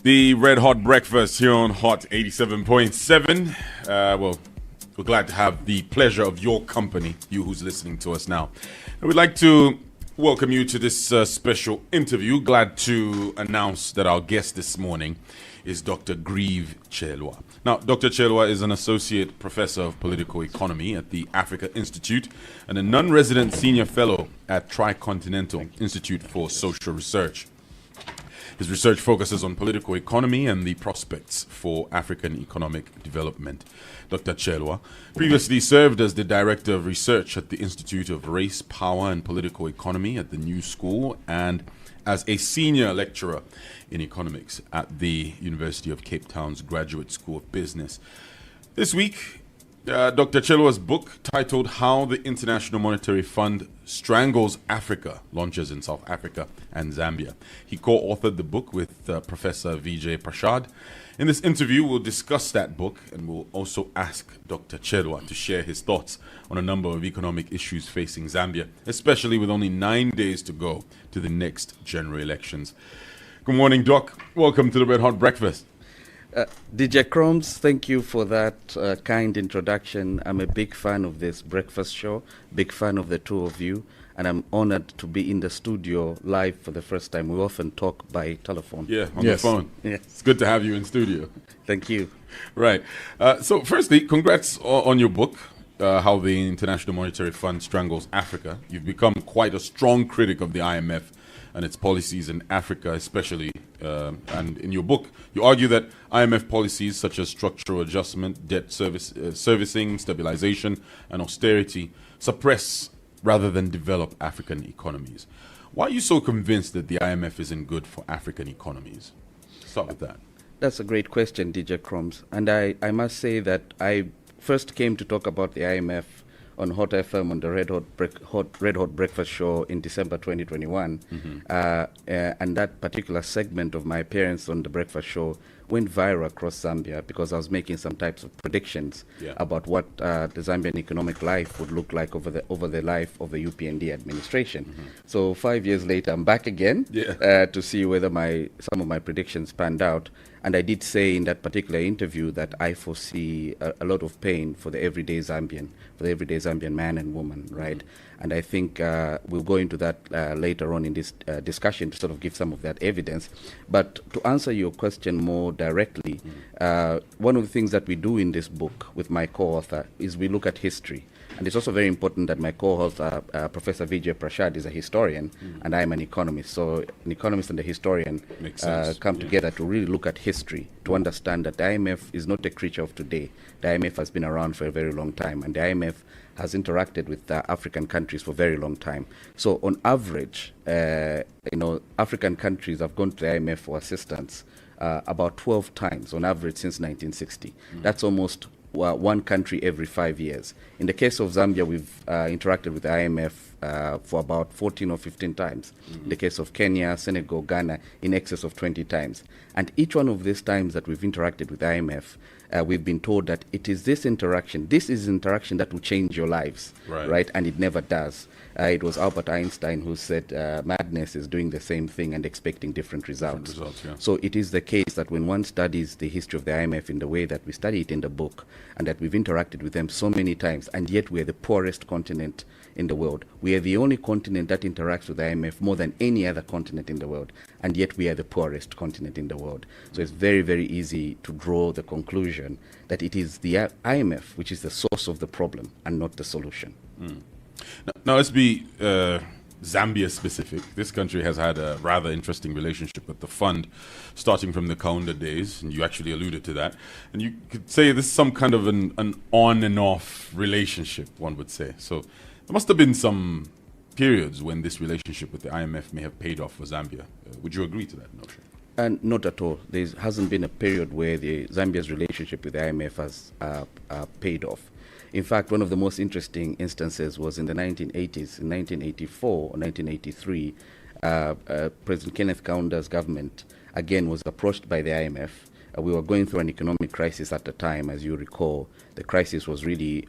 The Red Hot Breakfast here on Hot 87.7. We're glad to have the pleasure of your company, you who's listening to us now. And we'd like to welcome you to this special interview. Glad to announce that our guest this morning is Dr. Grieve Chelwa. Now, Dr. Chelwa is an associate professor of political economy at the Africa Institute and a non-resident senior fellow at Tricontinental Institute for Social Research. His research focuses on political economy and the prospects for African economic development. Dr. Chelwa previously served as the Director of Research at the Institute of Race, Power and Political Economy at the New School and as a senior lecturer in economics at the University of Cape Town's Graduate School of Business. This week, Dr. Chelwa's book titled How the International Monetary Fund Strangles Africa launches in South Africa and Zambia. He co-authored the book with Professor Vijay Prashad. In this interview, we'll discuss that book and we'll also ask Dr. Chelwa to share his thoughts on a number of economic issues facing Zambia, especially with only 9 days to go to the next general elections. Good morning, Doc. Welcome to the Red Hot Breakfast. DJ Crumbs, thank you for that kind introduction. I'm a big fan of this breakfast show, big fan of the two of you, and I'm honored to be in the studio live for the first time. We often talk by telephone. Yeah, on the phone. Yes. It's good to have you in studio. Thank you. Right. So firstly, congrats on your book, How the International Monetary Fund Strangles Africa. You've become quite a strong critic of the IMF and its policies in Africa especially. And in your book, you argue that IMF policies such as structural adjustment, debt servicing, stabilization, and austerity suppress rather than develop African economies. Why are you so convinced that the IMF isn't good for African economies? Start with that. That's a great question, DJ Crumbs. And I must say that I first came to talk about the IMF on Hot FM on the Red Hot Breakfast Show in December 2021. And that particular segment of my appearance on the breakfast show went viral across Zambia because I was making some types of predictions about what the Zambian economic life would look like over the life of the UPND administration. So 5 years later, I'm back again to see whether some of my predictions panned out. And I did say in that particular interview that I foresee a lot of pain for the everyday Zambian, man and woman, right? And I think we'll go into that later on in this discussion to sort of give some of that evidence. But to answer your question more directly, one of the things that we do in this book with my co-author is we look at history. And it's also very important that my co-author, Professor Vijay Prashad, is a historian, and I'm an economist. So an economist and a historian come together to really look at history, to understand that the IMF is not a creature of today. The IMF has been around for a very long time, and the IMF has interacted with African countries for a very long time. So on average, African countries have gone to the IMF for assistance about 12 times on average since 1960. That's almost one country every 5 years. In the case of Zambia, we've interacted with the IMF for about 14 or 15 times. In the case of Kenya, Senegal, Ghana, in excess of 20 times. And each one of these times that we've interacted with the IMF, we've been told that it is this is interaction that will change your lives, right? And it never does. It was Albert Einstein who said madness is doing the same thing and expecting different results. So it is the case that when one studies the history of the IMF in the way that we study it in the book, and that we've interacted with them so many times, and yet we're the poorest continent in the world. We are the only continent that interacts with the IMF more than any other continent in the world, and yet we are the poorest continent in the world. So it's very, very easy to draw the conclusion that it is the IMF which is the source of the problem and not the solution. Now let's be Zambia specific. This country has had a rather interesting relationship with the fund starting from the Kaunda days, and you actually alluded to that. And you could say this is some kind of an on and off relationship, one would say. So there must have been some periods when this relationship with the IMF may have paid off for Zambia. Would you agree to that notion? And not at all. There hasn't been a period where the Zambia's relationship with the IMF has paid off. In fact, one of the most interesting instances was in the 1980s. In 1984 or 1983, President Kenneth Kaunda's government, again, was approached by the IMF. We were going through an economic crisis at the time, as you recall. The crisis was really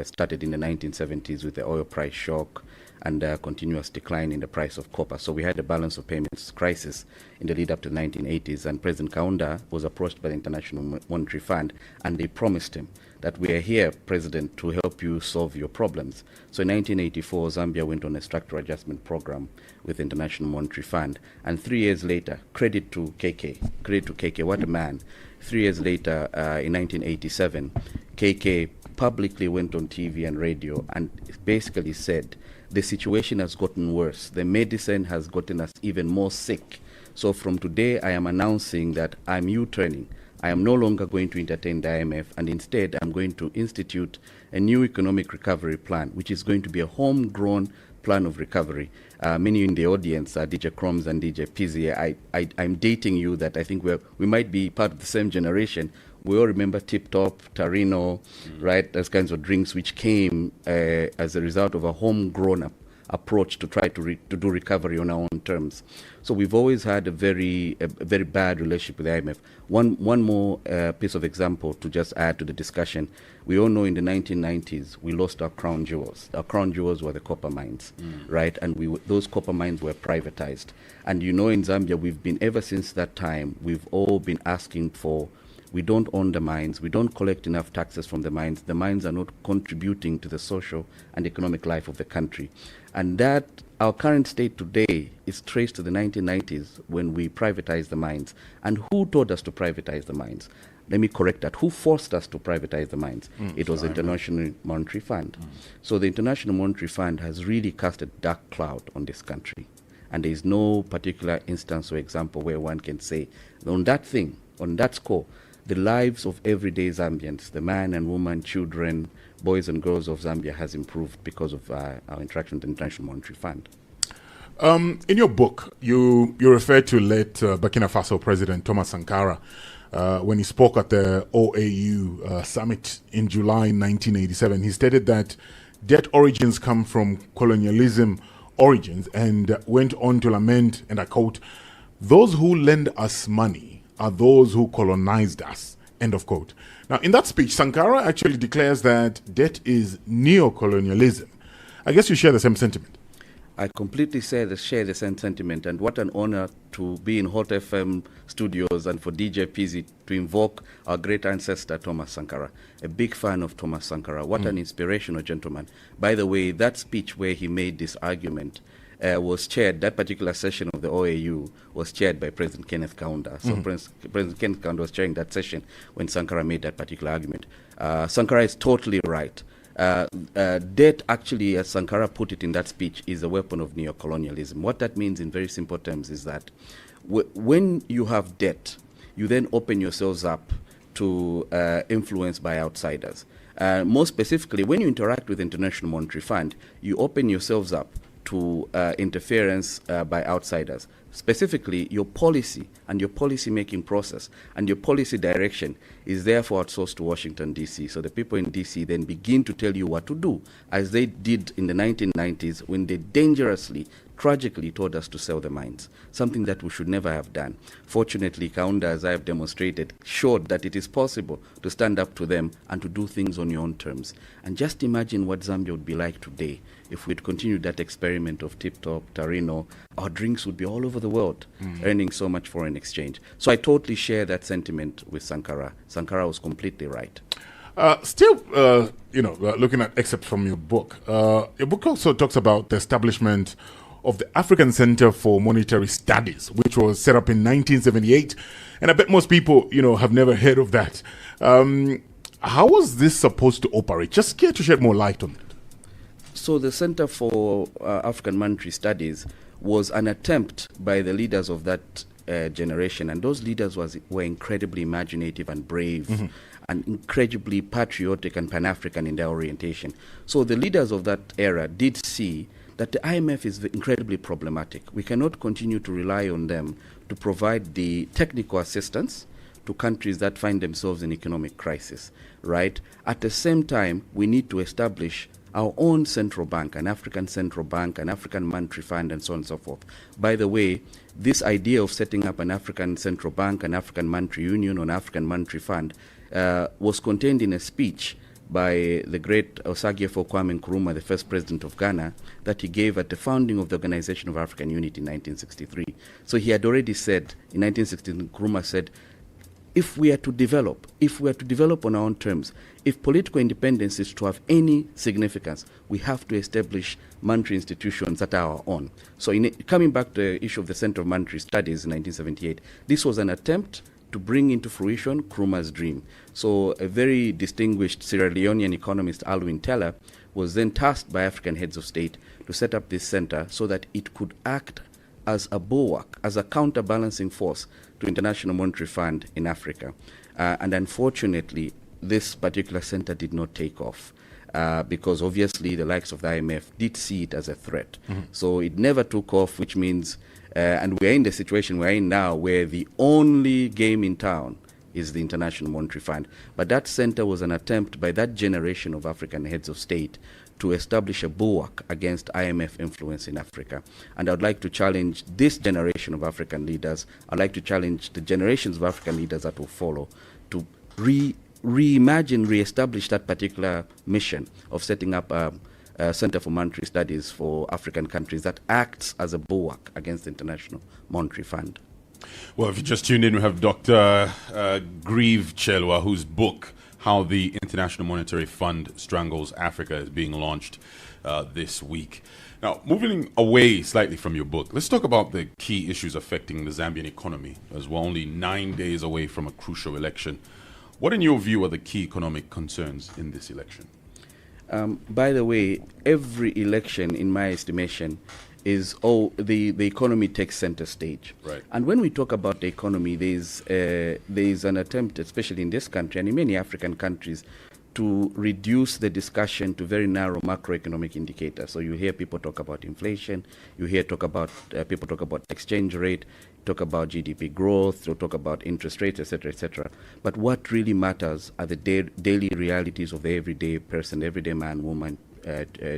started in the 1970s with the oil price shock and continuous decline in the price of copper. So we had a balance of payments crisis in the lead up to the 1980s, and President Kaunda was approached by the International Monetary Fund, and they promised him that we are here, President, to help you solve your problems. So in 1984, Zambia went on a structural adjustment program with the International Monetary Fund, and 3 years later, credit to KK, what a man. 3 years later, in 1987, KK publicly went on TV and radio and basically said, the situation has gotten worse. The medicine has gotten us even more sick. So from today, I am announcing that I'm U-turning. I am no longer going to entertain the IMF, and instead I'm going to institute a new economic recovery plan, which is going to be a homegrown plan of recovery. Many in the audience, DJ Croms and DJ Pizzy, I'm dating you that I think we might be part of the same generation. We all remember Tip Top, Tarino, right? Those kinds of drinks which came as a result of a homegrown approach to try to do recovery on our own terms. So we've always had a very bad relationship with the IMF. One more piece of example to just add to the discussion. We all know in the 1990s we lost our crown jewels. Our crown jewels were the copper mines, right? And those copper mines were privatized. And you know, in Zambia, we've been, ever since that time, we've all been asking for, we don't own the mines, we don't collect enough taxes from the mines are not contributing to the social and economic life of the country. And that, our current state today is traced to the 1990s when we privatized the mines. And who told us to privatize the mines? Let me correct that. Who forced us to privatize the mines? It was the International Monetary Fund. So the International Monetary Fund has really cast a dark cloud on this country. And there is no particular instance or example where one can say, on that score, the lives of everyday Zambians, the man and woman, children, boys and girls of Zambia has improved because of our interaction with the International Monetary Fund. In your book, you refer to late Burkina Faso President Thomas Sankara when he spoke at the OAU summit in July 1987. He stated that debt origins come from colonialism origins, and went on to lament, and I quote, "Those who lend us money are those who colonized us," end of quote. Now, in that speech, Sankara actually declares that debt is neocolonialism. I guess you share the same sentiment. I completely share the same sentiment, and what an honor to be in Hot FM studios and for DJ PZ to invoke our great ancestor Thomas Sankara. A big fan of Thomas Sankara. What an inspirational gentleman. By the way, that speech where he made this argument was chaired, that particular session of the OAU was chaired by President Kenneth Kaunda. So President Kenneth Kaunda was chairing that session when Sankara made that particular argument. Sankara is totally right. Debt, actually, as Sankara put it in that speech, is a weapon of neocolonialism. What that means in very simple terms is that when you have debt, you then open yourselves up to influence by outsiders. More specifically, when you interact with the International Monetary Fund, you open yourselves up to interference by outsiders. Specifically, your policy and your policy-making process and your policy direction is therefore outsourced to Washington, D.C. So the people in D.C. then begin to tell you what to do, as they did in the 1990s when they dangerously, tragically told us to sell the mines, something that we should never have done. Fortunately, Kaunda, as I have demonstrated, showed that it is possible to stand up to them and to do things on your own terms. And just imagine what Zambia would be like today if we'd continued that experiment of Tip Top, Tarino. Our drinks would be all over the world, earning so much foreign exchange. So I totally share that sentiment with Sankara. Sankara was completely right. Looking at excerpts from your book also talks about the establishment of the African Center for Monetary Studies, which was set up in 1978. And I bet most people, have never heard of that. How was this supposed to operate? Just care to shed more light on it. So the Center for African Monetary Studies was an attempt by the leaders of that generation, and those leaders were incredibly imaginative and brave and incredibly patriotic and Pan-African in their orientation. So the leaders of that era did see that the IMF is incredibly problematic. We cannot continue to rely on them to provide the technical assistance to countries that find themselves in economic crisis, right? At the same time, we need to establish our own central bank, an African central bank, an African monetary fund, and so on and so forth. By the way, this idea of setting up an African central bank, an African monetary union, or an African monetary fund was contained in a speech by the great Osagyefo Kwame Nkrumah, the first president of Ghana, that he gave at the founding of the Organization of African Unity in 1963. So he had already said, in 1963, Nkrumah said, if we are to develop on our own terms, if political independence is to have any significance, we have to establish monetary institutions that are our own. So coming back to the issue of the Center of Monetary Studies in 1978, this was an attempt to bring into fruition Nkrumah's dream. So a very distinguished Sierra Leonean economist, Alwyn Teller, was then tasked by African heads of state to set up this center so that it could act as a bulwark, as a counterbalancing force to International Monetary Fund in Africa. And unfortunately, this particular center did not take off because obviously the likes of the IMF did see it as a threat. So it never took off, which means, and we're in the situation we're in now where the only game in town is the International Monetary Fund. But that center was an attempt by that generation of African heads of state to establish a bulwark against IMF influence in Africa. And I'd like to challenge this generation of African leaders, I'd like to challenge the generations of African leaders that will follow to reimagine, reestablish that particular mission of setting up a Center for Monetary Studies for African countries that acts as a bulwark against the International Monetary Fund. Well, if you just tuned in, we have Dr. Grieve Chelwa, whose book, How the International Monetary Fund Strangles Africa, is being launched this week. Now, moving away slightly from your book, let's talk about the key issues affecting the Zambian economy, as we're only 9 days away from a crucial election. What, in your view, are the key economic concerns in this election? By the way, every election, in my estimation, is the economy takes center stage. Right. And when we talk about the economy, there's an attempt, especially in this country and in many African countries, to reduce the discussion to very narrow macroeconomic indicators. So you hear people talk about inflation, you hear people talk about exchange rate, talk about GDP growth, or talk about interest rates, etc., etc. But what really matters are the daily realities of the everyday person, everyday man, woman,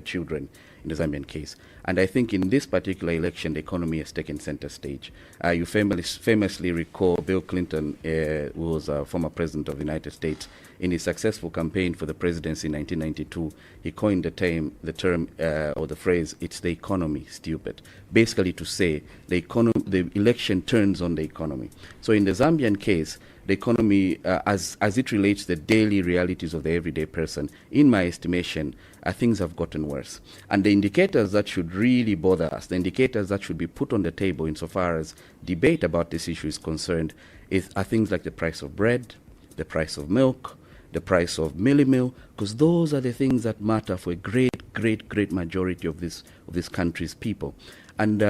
children, in the Zambian case. And I think in this particular election, the economy has taken center stage. You famously recall Bill Clinton, who was a former president of the United States. In his successful campaign for the presidency in 1992, he coined the term or the phrase, "It's the economy, stupid," basically to say the election turns on the economy. So in the Zambian case, the economy, as it relates to the daily realities of the everyday person, in my estimation, things have gotten worse. And the indicators that should really bother us, the indicators that should be put on the table insofar as debate about this issue is concerned, are things like the price of bread, the price of milk, the price of meal, because those are the things that matter for a great majority of this country's people. And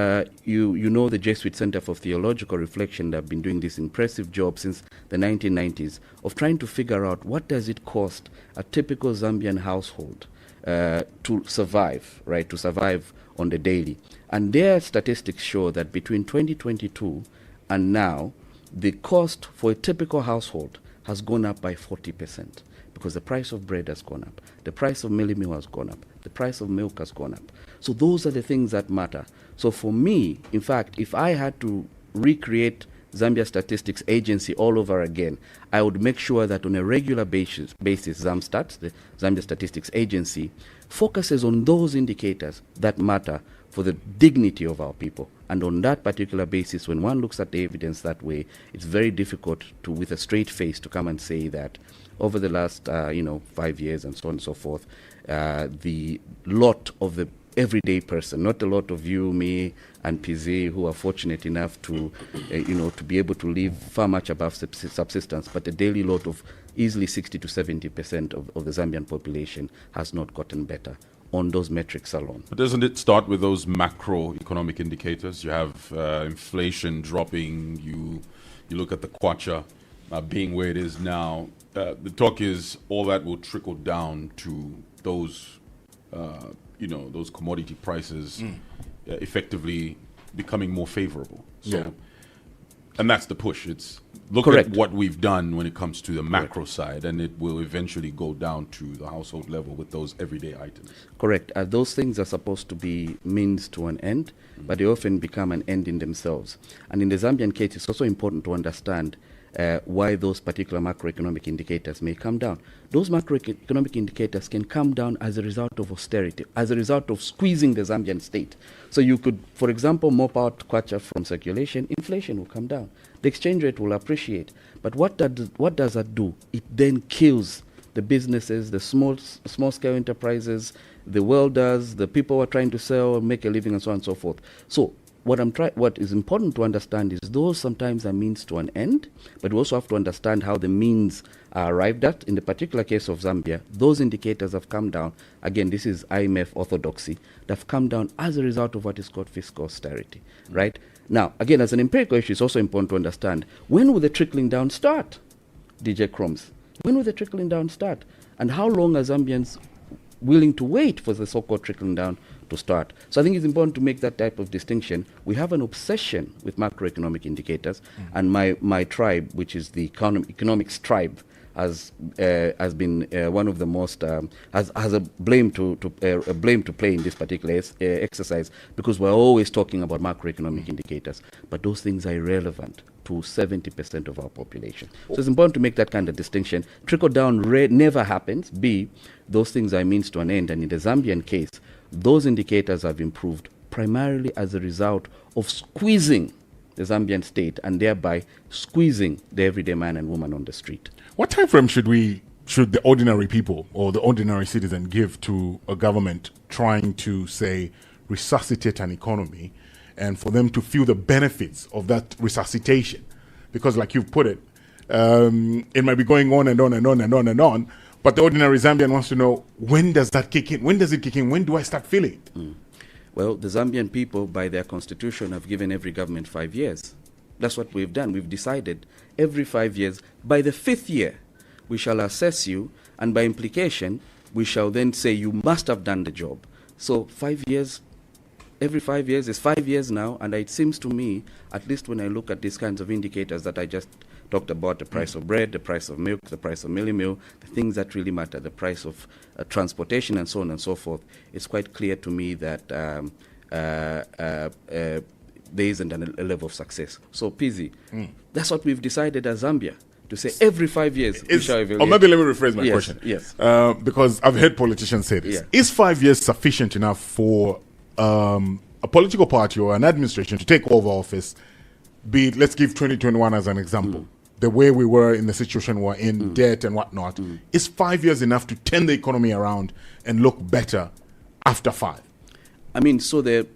you know the Jesuit Center for Theological Reflection that have been doing this impressive job since the 1990s of trying to figure out what does it cost a typical Zambian household to survive, right? To survive on the daily. And their statistics show that between 2022 and now, the cost for a typical household has gone up by 40% because the price of bread has gone up, the price of meal has gone up, the price of milk has gone up. So those are the things that matter. So for me, in fact, if I had to recreate Zambia Statistics Agency all over again, I would make sure that on a regular basis ZamStats, the Zambia Statistics Agency, focuses on those indicators that matter for the dignity of our people. And on that particular basis, when one looks at the evidence that way, it's very difficult to, with a straight face, to come and say that over the last 5 years and so on and so forth, the lot of the everyday person, not a lot of you, me, and PZ, who are fortunate enough to, to be able to live far much above subsistence, but the daily lot of easily 60 to 70% of the Zambian population has not gotten better on those metrics alone. But doesn't it start with those macroeconomic indicators? You have inflation dropping, you look at the kwacha being where it is now. The talk is all that will trickle down to those those commodity prices effectively becoming more favorable. So, and that's the push. It's look Correct. at what we've done when it comes to the macro side, and it will eventually go down to the household level with those everyday items. Correct. Those things are supposed to be means to an end, but they often become an end in themselves. And in the Zambian case, it's also important to understand why those particular macroeconomic indicators may come down. Those macroeconomic indicators can come down as a result of austerity, as a result of squeezing the Zambian state. So you could, for example, mop out kwacha from circulation, inflation will come down. The exchange rate will appreciate. But what does that do? It then kills the businesses, the small-scale enterprises, the welders, the people who are trying to sell, make a living, and so on and so forth. So what is important to understand is those sometimes are means to an end, but we also have to understand how the means are arrived at. In the particular case of Zambia, those indicators have come down. Again, this is IMF orthodoxy. They've come down as a result of what is called fiscal austerity, right? Now, again, as an empirical issue, it's also important to understand, when will the trickling down start, DJ Crumbs? When will the trickling down start? And how long are Zambians willing to wait for the so-called trickling down to start? So I think it's important to make that type of distinction. We have an obsession with macroeconomic indicators, and my tribe, which is the economics tribe, has been one of the most has a blame to play in this particular exercise, because we're always talking about macroeconomic indicators, but those things are irrelevant to 70% of our population. So it's important to make that kind of distinction. Trickle down never happens. B, those things are means to an end, and in the Zambian case, those indicators have improved primarily as a result of squeezing the Zambian state and thereby squeezing the everyday man and woman on the street. What time frame should the ordinary people or the ordinary citizen give to a government trying to, say, resuscitate an economy, and for them to feel the benefits of that resuscitation? Because like you've put it, it might be going on and on and on and on and on, but the ordinary Zambian wants to know, when does that kick in? When does it kick in? When do I start feeling it? Well, the Zambian people, by their constitution, have given every government 5 years. That's what we've done. We've decided every 5 years, by the 5th year, we shall assess you, and by implication, we shall then say you must have done the job. So 5 years, every 5 years is 5 years now, and it seems to me, at least when I look at these kinds of indicators that I just talked about, the price of bread, the price of milk, the price of mealie meal, the things that really matter, the price of transportation, and so on and so forth, it's quite clear to me that there isn't a level of success. So, Pizzi, that's what we've decided as Zambia, to say every 5 years we shall evaluate. Or maybe let me rephrase my question. Yes. Because I've heard politicians say this. Yeah. Is 5 years sufficient enough for a political party or an administration to take over office? Be it, let's give 2021 as an example. The way we were in the situation we're in, debt and whatnot. Is 5 years enough to turn the economy around and look better after 5? I mean, so there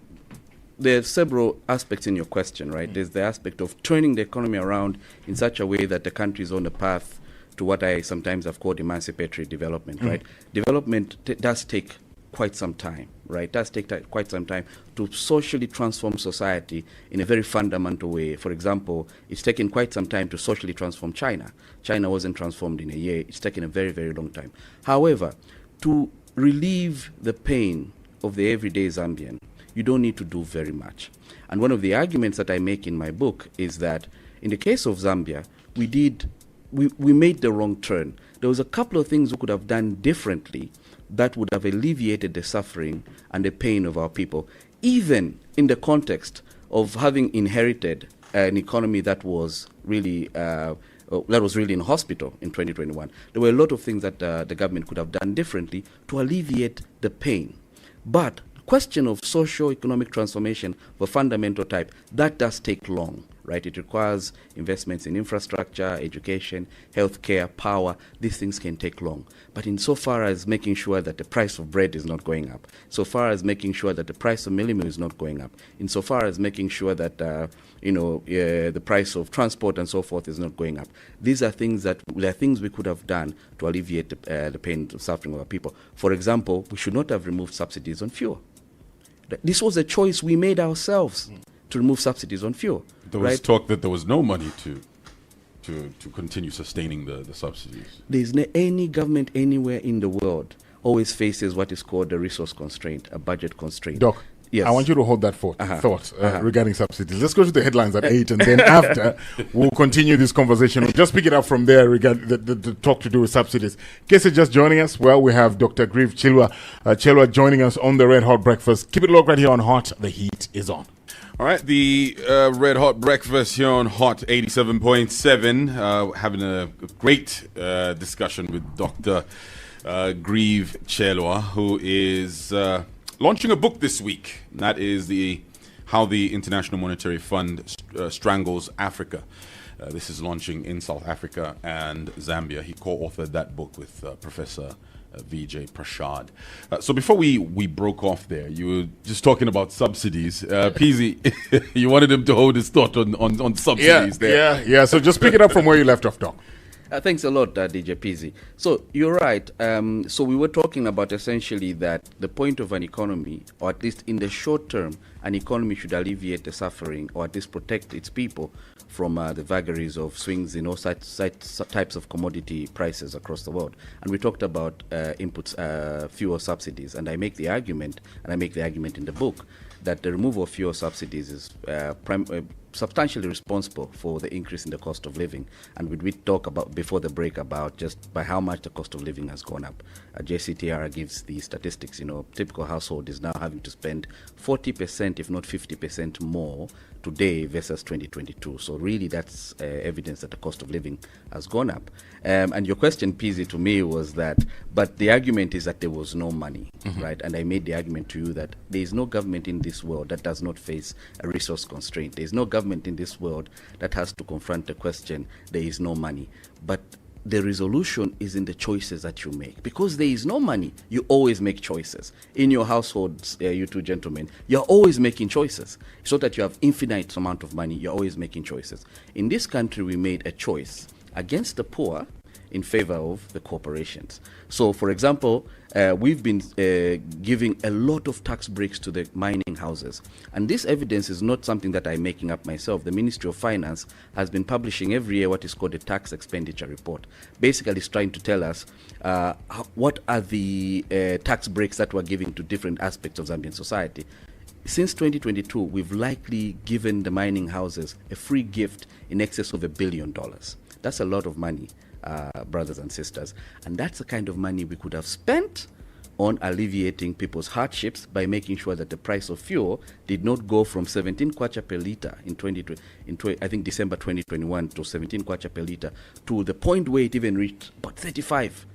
are several aspects in your question, right? There's the aspect of turning the economy around in such a way that the country is on a path to what I sometimes have called emancipatory development, right? Development does take quite some time, right? It does take quite some time to socially transform society in a very fundamental way. For example, it's taken quite some time to socially transform China. China wasn't transformed in a year. It's taken a very, very long time. However, to relieve the pain of the everyday Zambian, you don't need to do very much. And one of the arguments that I make in my book is that in the case of Zambia, we made the wrong turn. There was a couple of things we could have done differently that would have alleviated the suffering and the pain of our people, even in the context of having inherited an economy that was really in hospital in 2021. There were a lot of things that the government could have done differently to alleviate the pain. But question of socio-economic transformation of a fundamental type, that does take long, right? It requires investments in infrastructure, education, healthcare, power. These things can take long. But insofar as making sure that the price of bread is not going up, so far as making sure that the price of mealie meal is not going up, insofar as making sure that the price of transport and so forth is not going up, these are things we could have done to alleviate the pain and suffering of our people. For example, we should not have removed subsidies on fuel. This was a choice we made ourselves to remove subsidies on fuel. There was talk that there was no money to continue sustaining the subsidies. There's any government anywhere in the world always faces what is called a resource constraint, a budget constraint. Doc, yes. I want you to hold that thought regarding subsidies. Let's go to the headlines at 8, and then after we'll continue this conversation. We'll just pick it up from there regarding the talk to do with subsidies. In case you're just joining us, well, we have Dr. Grieve Chilwa joining us on the Red Hot Breakfast. Keep it locked right here on Hot. The heat is on. All right, the Red Hot Breakfast here on Hot 87.7, having a great discussion with Dr. Grieve Chelwa, who is launching a book this week. That is How the International Monetary Fund Strangles Africa. This is launching in South Africa and Zambia. He co-authored that book with Professor Vijay Prashad. So before we broke off there, you were just talking about subsidies. Peasy, you wanted him to hold his thought on subsidies there. Yeah. So just pick it up from where you left off, Doc. Thanks a lot, DJ Peasy. So you're right. So we were talking about essentially that the point of an economy, or at least in the short term, an economy should alleviate the suffering, or at least protect its people from the vagaries of swings in all types of commodity prices across the world. And we talked about inputs, fuel subsidies. And I make the argument, in the book, that the removal of fuel subsidies is substantially responsible for the increase in the cost of living. And we talk about before the break about just by how much the cost of living has gone up. JCTR gives the statistics. Typical household is now having to spend 40%, if not 50% more today versus 2022. So really that's evidence that the cost of living has gone up. And your question, Peasy, to me was that, but the argument is that there was no money, right? And I made the argument to you that there is no government in this world that does not face a resource constraint. There is no government in this world that has to confront the question, there is no money. But the resolution is in the choices that you make. Because there is no money, you always make choices. In your households, you two gentlemen, you're always making choices. It's not that you have infinite amount of money, you're always making choices. In this country, we made a choice against the poor in favor of the corporations. So, for example, we've been giving a lot of tax breaks to the mining houses. And this evidence is not something that I'm making up myself. The Ministry of Finance has been publishing every year what is called a tax expenditure report. Basically, it's trying to tell us what are the tax breaks that we're giving to different aspects of Zambian society. Since 2022, we've likely given the mining houses a free gift in excess of $1 billion. That's a lot of money, brothers and sisters. And that's the kind of money we could have spent on alleviating people's hardships by making sure that the price of fuel did not go from 17 kwacha per litre I think December 2021 to 17 kwacha per litre to the point where it even reached about 35.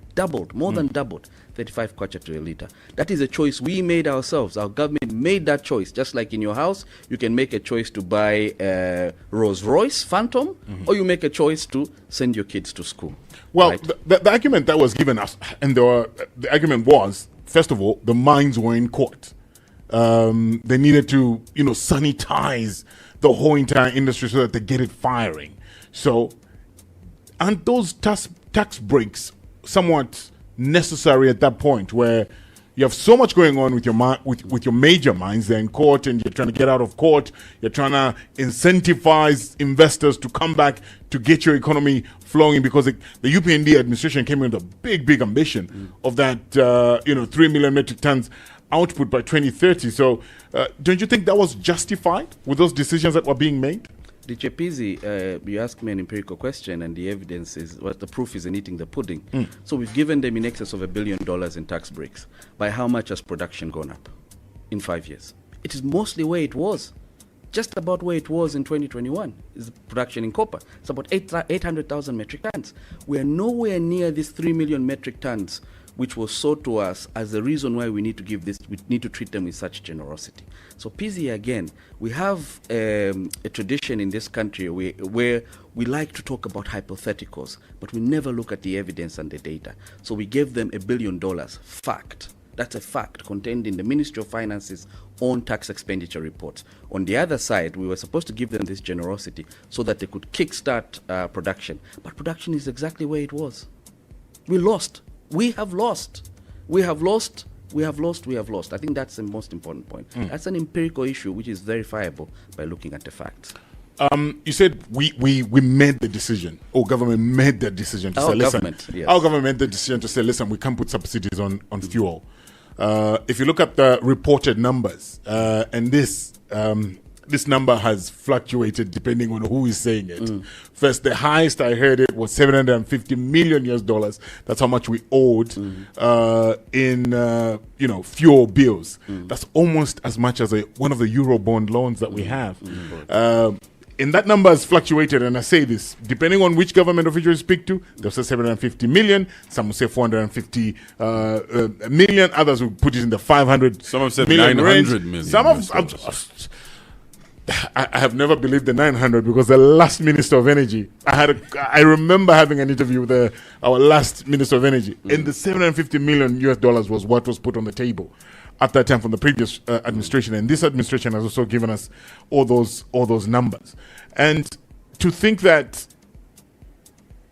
More than doubled, 35 kwacha to a litre. That is a choice we made ourselves. Our government made that choice. Just like in your house, you can make a choice to buy a Rolls Royce Phantom, or you make a choice to send your kids to school. Well, right? the argument that was given us, and the argument was, first of all, the mines were in court. They needed to, sanitize the whole entire industry so that they get it firing. So, aren't those tax breaks somewhat necessary at that point where you have so much going on with your major mines? They're in court and you're trying to get out of court. You're trying to incentivize investors to come back to get your economy flowing, because the UPND administration came in with a big ambition of that 3 million metric tons output by 2030. So don't you think that was justified with those decisions that were being made? DJ Peasy, you asked me an empirical question, and the evidence is, the proof is in eating the pudding. So we've given them in excess of $1 billion in tax breaks. By how much has production gone up in 5 years? It is mostly where it was, just about where it was in 2021, is production in copper. It's about 800,000 metric tons. We are nowhere near these 3 million metric tons, which was sold to us as the reason why we need to give this, we need to treat them with such generosity. So Peasy, again, we have a tradition in this country where we like to talk about hypotheticals, but we never look at the evidence and the data. So we gave them $1 billion, fact. That's a fact contained in the Ministry of Finance's own tax expenditure reports. On the other side, we were supposed to give them this generosity so that they could kickstart production. But production is exactly where it was. We lost. We have lost. We have lost. We have lost. We have lost. I think that's the most important point. That's an empirical issue which is verifiable by looking at the facts. You said we made the decision, or government made the decision to say, listen, our government made the decision to say, listen, we can't put subsidies on fuel. If you look at the reported numbers, and this this number has fluctuated depending on who is saying it. First, the highest I heard it was $750 million US. That's how much we owed in fuel bills. That's almost as much as one of the Eurobond loans that we have. And that number has fluctuated, and I say this, depending on which government official you speak to, they'll say 750 million, some will say 450 million, others will put it in the 500 Some have said million 900 range. million. Some of I have never believed the 900 because the last Minister of Energy, I remember having an interview with our last Minister of Energy, and the 750 million US was what was put on the table at that time from the previous administration, and this administration has also given us all those numbers. And to think that,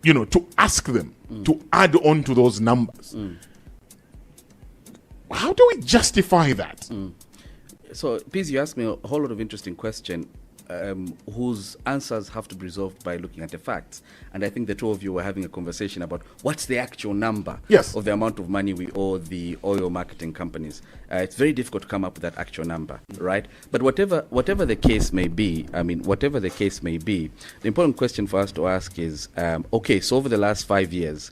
to ask them to add on to those numbers, how do we justify that? So, please, you asked me a whole lot of interesting questions whose answers have to be resolved by looking at the facts. And I think the two of you were having a conversation about what's the actual number of the amount of money we owe the oil marketing companies. It's very difficult to come up with that actual number, right? But whatever the case may be, the important question for us to ask is, okay, so over the last 5 years,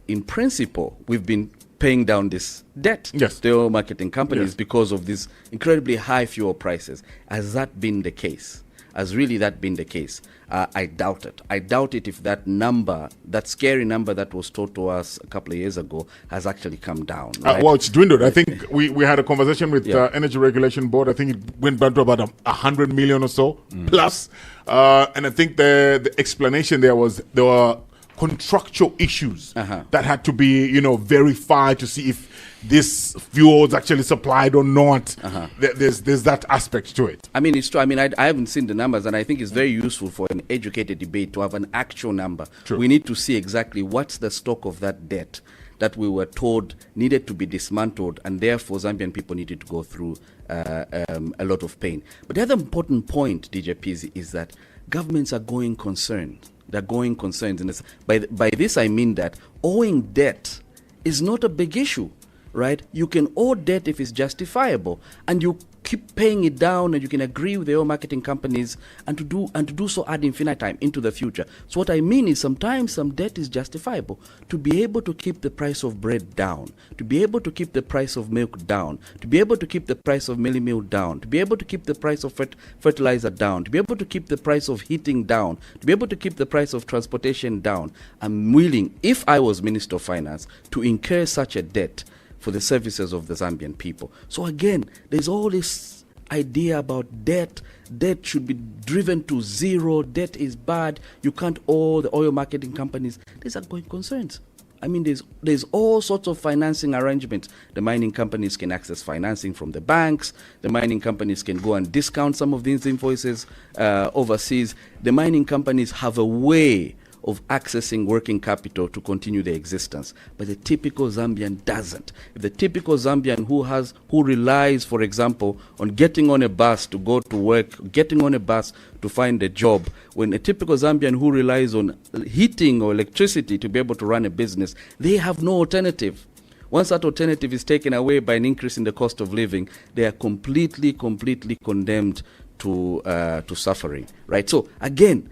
in principle, we've been paying down this debt to the oil marketing companies because of these incredibly high fuel prices. Has that been the case? Has really that been the case? I doubt it. I doubt it if that number, that scary number that was told to us a couple of years ago, has actually come down. Right? Well, it's dwindled. I think we had a conversation with Energy Regulation Board. I think it went back to about 100 million or so plus. And I think the explanation there were contractual issues that had to be, verified to see if this fuel is actually supplied or not. There's that aspect to it. I mean, it's true. I mean, I haven't seen the numbers, and I think it's very useful for an educated debate to have an actual number. True. We need to see exactly what's the stock of that debt that we were told needed to be dismantled, and therefore Zambian people needed to go through a lot of pain. But the other important point, DJ Pizzi, is that governments are going concerned. They're going concerns. And by this, I mean that owing debt is not a big issue, right? You can owe debt if it's justifiable, and you keep paying it down, and you can agree with the oil marketing companies and to do so ad infinitum into the future. So what I mean is sometimes some debt is justifiable to be able to keep the price of bread down, to be able to keep the price of milk down, to be able to keep the price of mealie meal down, to be able to keep the price of fertilizer down, to be able to keep the price of heating down, to be able to keep the price of transportation down. I'm willing, if I was Minister of Finance, to incur such a debt for the services of the Zambian people. So again, there's all this idea about debt. Debt should be driven to zero. Debt is bad. You can't owe the oil marketing companies. These are going concerns. I mean, there's all sorts of financing arrangements. The mining companies can access financing from the banks. The mining companies can go and discount some of these invoices overseas. The mining companies have a way of accessing working capital to continue their existence. But the typical Zambian doesn't. If the typical Zambian who relies, for example, on getting on a bus to go to work, getting on a bus to find a job, when a typical Zambian who relies on heating or electricity to be able to run a business, they have no alternative. Once that alternative is taken away by an increase in the cost of living, they are completely condemned to suffering, right? So again,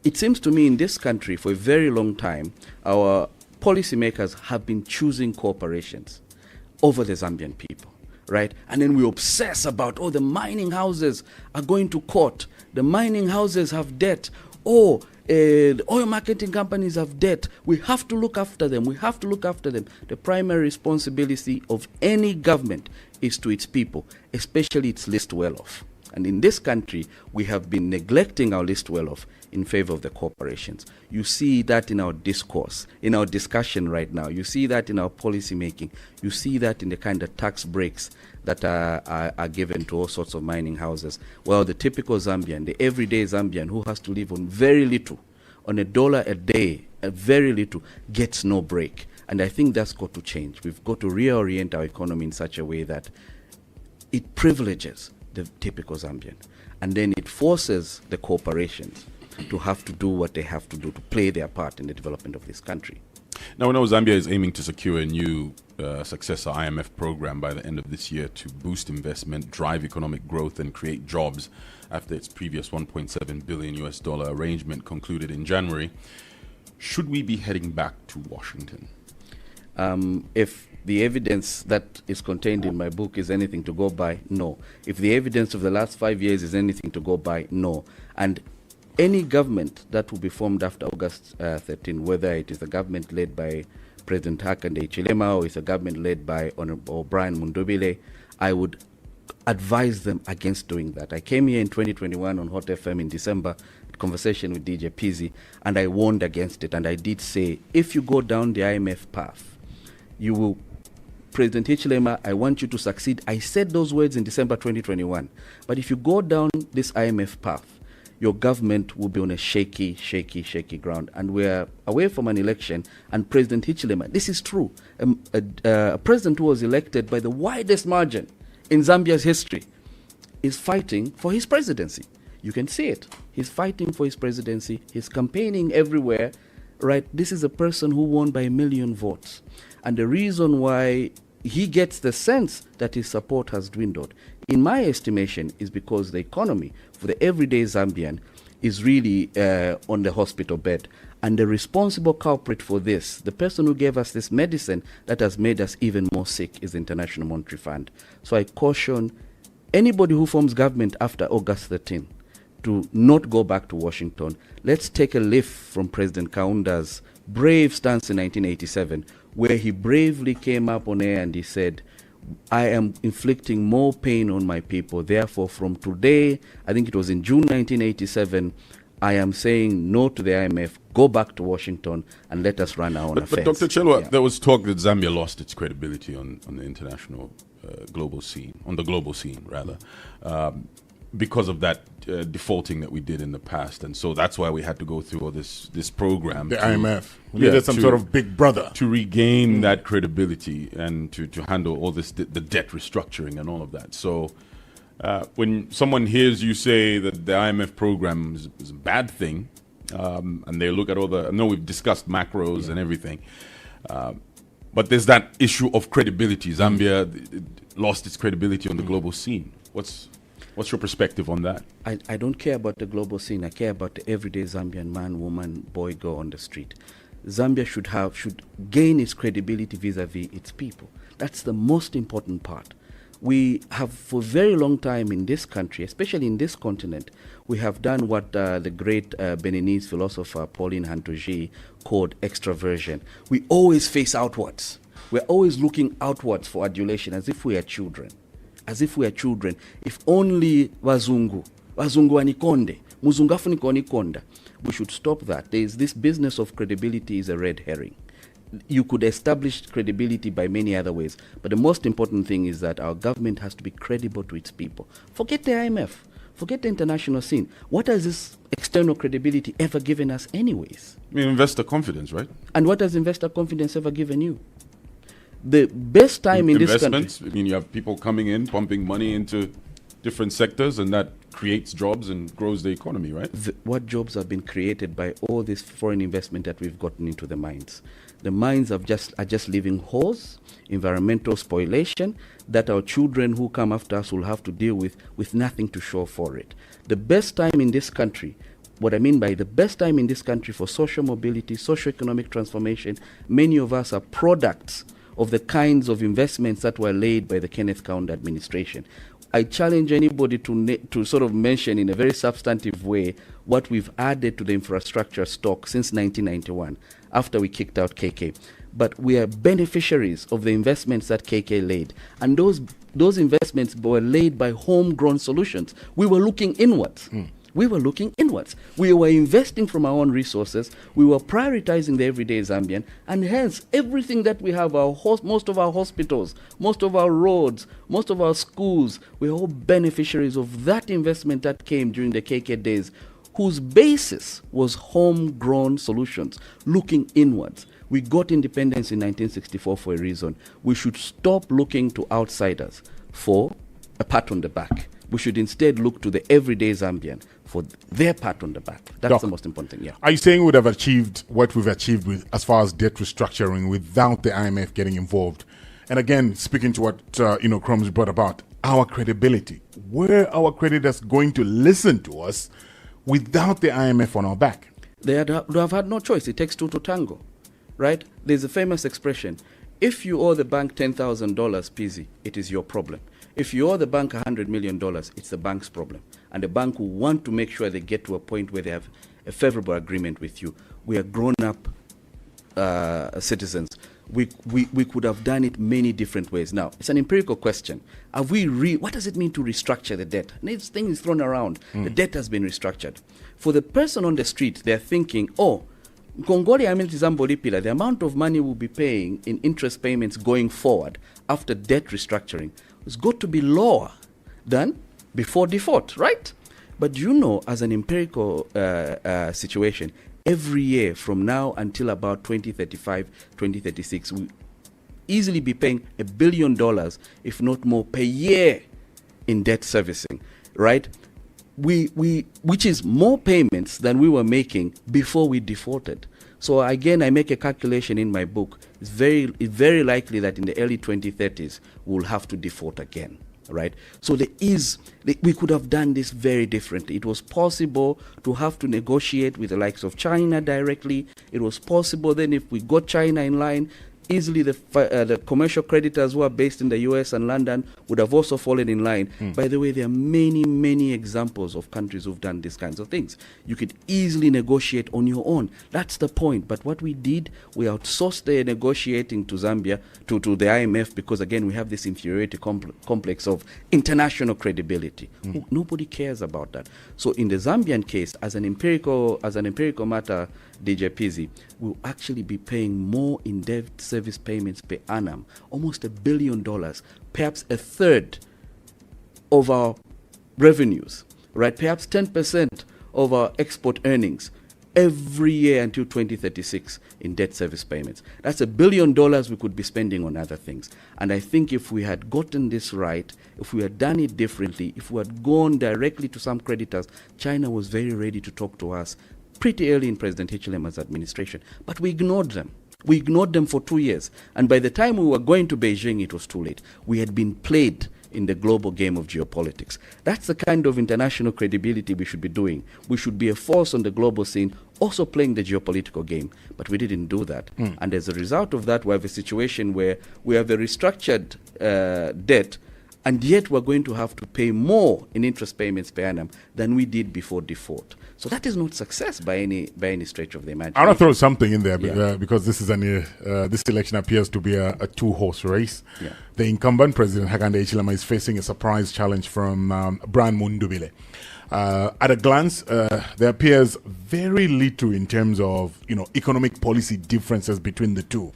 it seems to me in this country for a very long time, our policymakers have been choosing corporations over the Zambian people, right? And then we obsess about, the mining houses are going to court. The mining houses have debt. The oil marketing companies have debt. We have to look after them. The primary responsibility of any government is to its people, especially its least well-off. And in this country, we have been neglecting our least well-off in favor of the corporations. You see that in our discourse, in our discussion right now. You see that in our policy making. You see that in the kind of tax breaks that are given to all sorts of mining houses. Well, the typical Zambian, the everyday Zambian who has to live on very little, on $1 a day, very little, gets no break. And I think that's got to change. We've got to reorient our economy in such a way that it privileges the typical Zambian. And then it forces the corporations to have to do what they have to do to play their part in the development of this country. Now, we know Zambia is aiming to secure a new successor IMF program by the end of this year to boost investment, drive economic growth, and create jobs after its previous $1.7 billion US dollar arrangement concluded in January. Should we be heading back to Washington? If the evidence that is contained in my book is anything to go by, no. If the evidence of the last 5 years is anything to go by, no. And any government that will be formed after August 13, whether it is a government led by President Hakainde Hichilema or it's a government led by Honorable Brian Mundubile, I would advise them against doing that. I came here in 2021 on Hot FM in December, conversation with DJ Pizzy, and I warned against it. And I did say, if you go down the IMF path, you will, President Hichilema, I want you to succeed. I said those words in December 2021. But if you go down this IMF path, your government will be on a shaky ground. And we're away from an election, and President Hichilema, this is true, a president who was elected by the widest margin in Zambia's history, is fighting for his presidency. You can see it. He's fighting for his presidency. He's campaigning everywhere, right? This is a person who won by 1 million votes. And the reason why he gets the sense that his support has dwindled, in my estimation, is because the economy for the everyday Zambian is really on the hospital bed. And the responsible culprit for this, the person who gave us this medicine that has made us even more sick, is the International Monetary Fund. So I caution anybody who forms government after August 13 to not go back to Washington. Let's take a leaf from President Kaunda's brave stance in 1987, where he bravely came up on air and he said, I am inflicting more pain on my people. Therefore, from today, I think it was in June 1987, I am saying no to the IMF, go back to Washington, and let us run our own affairs. But Dr. Chelwa, there was talk that Zambia lost its credibility on the international global scene, on the global scene, rather, because of that defaulting that we did in the past. And so that's why we had to go through all this program. The IMF. We needed some sort of big brother. To regain that credibility and to handle all this, the debt restructuring and all of that. So when someone hears you say that the IMF program is a bad thing, and they look at all the, I know we've discussed macros and everything, but there's that issue of credibility. Zambia lost its credibility on the global scene. What's your perspective on that? I don't care about the global scene. I care about the everyday Zambian man, woman, boy, girl on the street. Zambia should gain its credibility vis-a-vis its people. That's the most important part. We have, for a very long time in this country, especially in this continent, we have done what the great Beninese philosopher Pauline Hantoji called extraversion. We always face outwards. We're always looking outwards for adulation, as if we are children. As if we are children. If only wazungu wanikonde, muzungu afuniko nikonda. We should stop that. There is this business of credibility is a red herring. You could establish credibility by many other ways, but the most important thing is that our government has to be credible to its people. Forget the IMF. Forget the international scene. What has this external credibility ever given us anyways? I mean, investor confidence, right? And what has investor confidence ever given you? The best time in this country... I mean, you have people coming in, pumping money into different sectors, and that creates jobs and grows the economy, right? What jobs have been created by all this foreign investment that we've gotten into the mines? The mines are just living holes, environmental spoliation, that our children who come after us will have to deal with nothing to show for it. The best time in this country, what I mean by the best time in this country for social mobility, socio-economic transformation, many of us are products of the kinds of investments that were laid by the Kenneth Kaunda administration. I challenge anybody to sort of mention in a very substantive way what we've added to the infrastructure stock since 1991, after we kicked out KK. But we are beneficiaries of the investments that KK laid. And those investments were laid by homegrown solutions. We were looking inwards. We were looking inwards. We were investing from our own resources. We were prioritizing the everyday Zambian. And hence, everything that we have, most of our hospitals, most of our roads, most of our schools, we're all beneficiaries of that investment that came during the KK days, whose basis was homegrown solutions, looking inwards. We got independence in 1964 for a reason. We should stop looking to outsiders for a pat on the back. We should instead look to the everyday Zambian for their pat on the back. That's Doc, the most important thing, yeah. Are you saying we would have achieved what we've achieved with as far as debt restructuring without the IMF getting involved? And again, speaking to what Crumbs brought about, our credibility. Where are our creditors going to listen to us without the IMF on our back? They have had no choice. It takes two to tango, right? There's a famous expression: if you owe the bank $10,000, PZ, it is your problem. If you owe the bank $100 million, it's the bank's problem. And the bank will want to make sure they get to a point where they have a favorable agreement with you. We are grown-up citizens. We could have done it many different ways. Now, it's an empirical question. What does it mean to restructure the debt? And this thing is thrown around. The debt has been restructured. For the person on the street, they're thinking, the amount of money we'll be paying in interest payments going forward after debt restructuring is got to be lower than before default, right? But as an empirical situation, every year from now until about 2035, 2036, we easily be paying $1 billion, if not more, per year in debt servicing, right? Which is more payments than we were making before we defaulted. So again, I make a calculation in my book. It's very likely that in the early 2030s, we'll have to default again. Right, so we could have done this very differently. It was possible to have to negotiate with the likes of China directly. It was possible then, if we got China in line, easily the commercial creditors who are based in the US and London would have also fallen in line. By the way, there are many examples of countries who've done these kinds of things. You could easily negotiate on your own. That's the point. But what we did, we outsourced the negotiating to Zambia, to the IMF, because again, we have this inferiority complex of international credibility. Nobody cares about that. So in the Zambian case, as an empirical matter, DJ Pizzi, will actually be paying more in debt service payments per annum, almost $1 billion, perhaps a third of our revenues, right? Perhaps 10% of our export earnings every year until 2036 in debt service payments. That's $1 billion we could be spending on other things. And I think if we had gotten this right, if we had done it differently, if we had gone directly to some creditors, China was very ready to talk to us pretty early in President Hichilema's administration. But we ignored them. We ignored them for 2 years. And by the time we were going to Beijing, it was too late. We had been played in the global game of geopolitics. That's the kind of international credibility we should be doing. We should be a force on the global scene, also playing the geopolitical game. But we didn't do that. And as a result of that, we have a situation where we have a restructured debt, and yet we're going to have to pay more in interest payments per annum than we did before default. So that is not success by any stretch of the imagination. I want to throw something in there Yeah. Because this is this election appears to be a two-horse race. Yeah. The incumbent President Hakainde Hichilema is facing a surprise challenge from Brian Mundubile. At a glance, there appears very little in terms of economic policy differences between the two.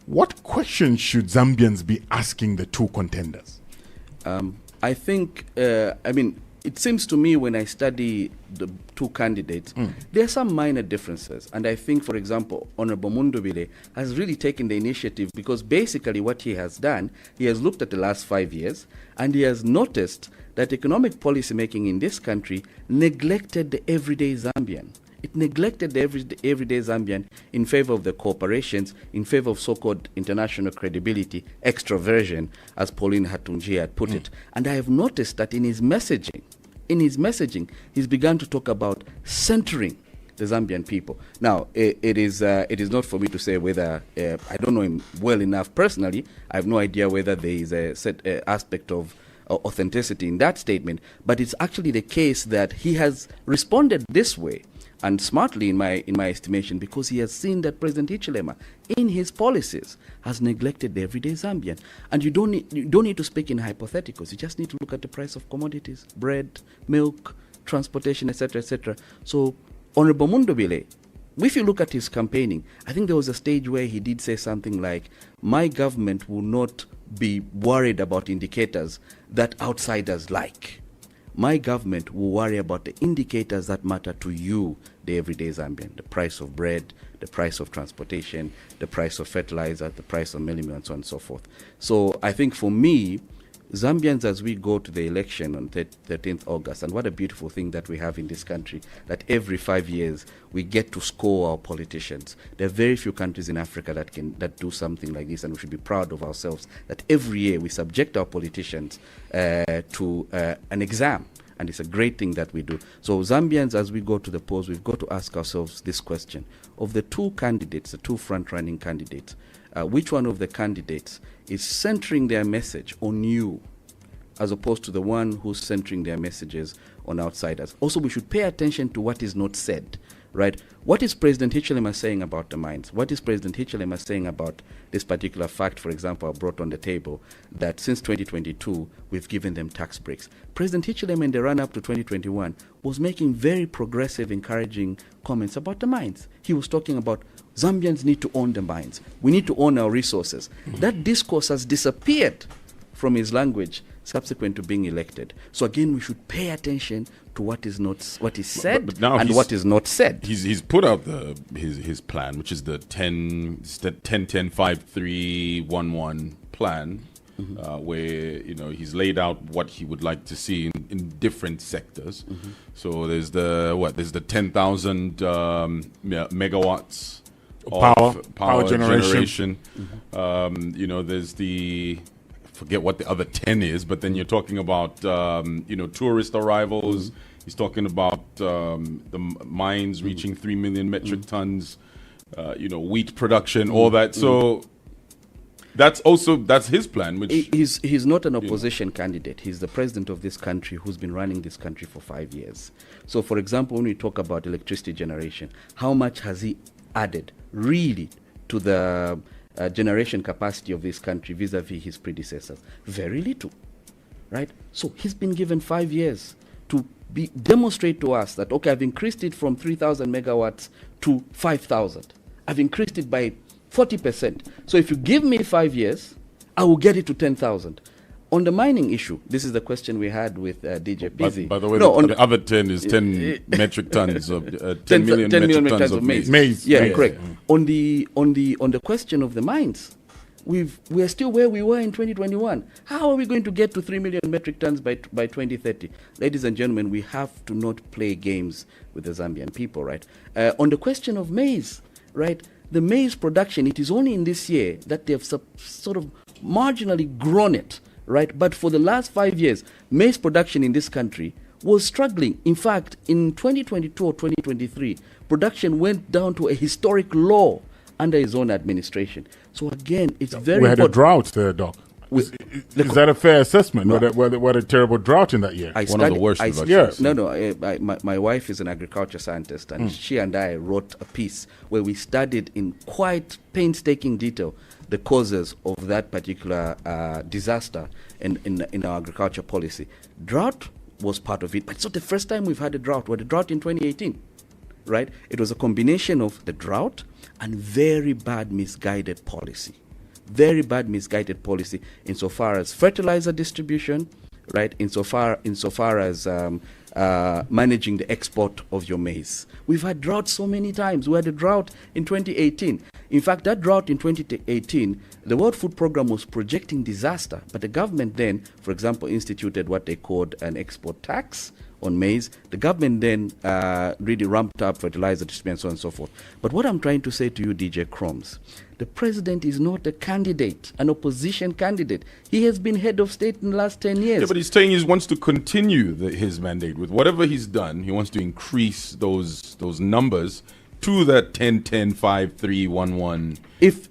What questions should Zambians be asking the two contenders? I think, it seems to me when I study the two candidates, there are some minor differences. And I think, for example, Honorable Mundubile has really taken the initiative, because basically what he has done, he has looked at the last 5 years and he has noticed that economic policy making in this country neglected the everyday Zambian. It neglected the everyday Zambian in favor of the corporations, in favor of so-called international credibility, extroversion, as Pauline Hatunji had put it. And I have noticed that in his messaging, he's begun to talk about centering the Zambian people. Now, it is not for me to say whether, I don't know him well enough personally. I have no idea whether there is a set aspect of authenticity in that statement, but it's actually the case that he has responded this way, and smartly in my estimation, because he has seen that President Hichilema in his policies has neglected the everyday Zambian. And you don't need to speak in hypotheticals. You just need to look at the price of commodities, bread, milk, transportation, etc., etc. So Honorable Mundubile, if you look at his campaigning, I think there was a stage where he did say something like, my government will not be worried about indicators that outsiders like. My government will worry about the indicators that matter to you, the everyday Zambian: the price of bread, the price of transportation, the price of fertilizer, the price of milling, and so on and so forth. So I think for me, Zambians, as we go to the election on 13th August, and what a beautiful thing that we have in this country, that every 5 years we get to score our politicians. There are very few countries in Africa that do something like this, and we should be proud of ourselves that every year we subject our politicians to an exam. And it's a great thing that we do. So Zambians, as we go to the polls, we've got to ask ourselves this question. Of the two candidates, the two front-running candidates, which one of the candidates is centering their message on you as opposed to the one who's centering their messages on outsiders? Also, we should pay attention to what is not said, right? What is President Hichilema saying about the mines? What is President Hichilema saying about this particular fact, for example, I brought on the table, that since 2022, we've given them tax breaks? President Hichilema, in the run-up to 2021, was making very progressive, encouraging comments about the mines. He was talking about Zambians need to own the mines. We need to own our resources. That discourse has disappeared from his language subsequent to being elected. So again, we should pay attention to what is said but now and what is not said. He's put out his plan, which is the 10-10-5-3-1-1 plan, where he's laid out what he would like to see in different sectors. So there's the 10,000 megawatts of power generation. There's the, forget what the other 10 is, but then you're talking about tourist arrivals. He's talking about the mines reaching 3 million metric tons, wheat production, all that. So that's his plan. Which he's not an opposition candidate. He's the president of this country who's been running this country for 5 years. So, for example, when we talk about electricity generation, how much has he added really to the generation capacity of this country vis-a-vis his predecessors? Very little, right? So he's been given 5 years to demonstrate to us that, okay, I've increased it from 3,000 megawatts to 5,000. I've increased it by 40%. So if you give me 5 years, I will get it to 10,000. On the mining issue, this is the question we had with DJ Pizzi. By the way, the other 10 is 10 metric tons of 10 million metric tons of maize. Yeah, correct. On the question of the mines, we are still where we were in 2021. How are we going to get to 3 million metric tons by 2030? Ladies and gentlemen, we have to not play games with the Zambian people, right? On the question of maize, right? The maize production, it is only in this year that they have sort of marginally grown it, right? But for the last 5 years, maize production in this country was struggling. In fact, in 2022 or 2023, production went down to a historic low under his own administration. So again, it's very important. We had a drought there, Doc. Is that a fair assessment? No. What a terrible drought in that year. One of the worst. My wife is an agriculture scientist, and she and I wrote a piece where we studied in quite painstaking detail the causes of that particular disaster in our agriculture policy. Drought was part of it, but it's not the first time we've had a drought. We had a drought in 2018, right? It was a combination of the drought and very bad misguided policy. Very bad misguided policy insofar as fertilizer distribution, right? Insofar as managing the export of your maize. We've had droughts so many times. We had a drought in 2018. In fact, that drought in 2018, the World Food Programme was projecting disaster, but the government then, for example, instituted what they called an export tax on maize. The government then really ramped up fertilizer distribution and so on and so forth. But what I'm trying to say to you, DJ Crumbs, the president is not a candidate, an opposition candidate. He has been head of state in the last 10 years. Yeah, but he's saying he wants to continue his mandate. With whatever he's done, he wants to increase those numbers to that 10-10-5-3-1-1. If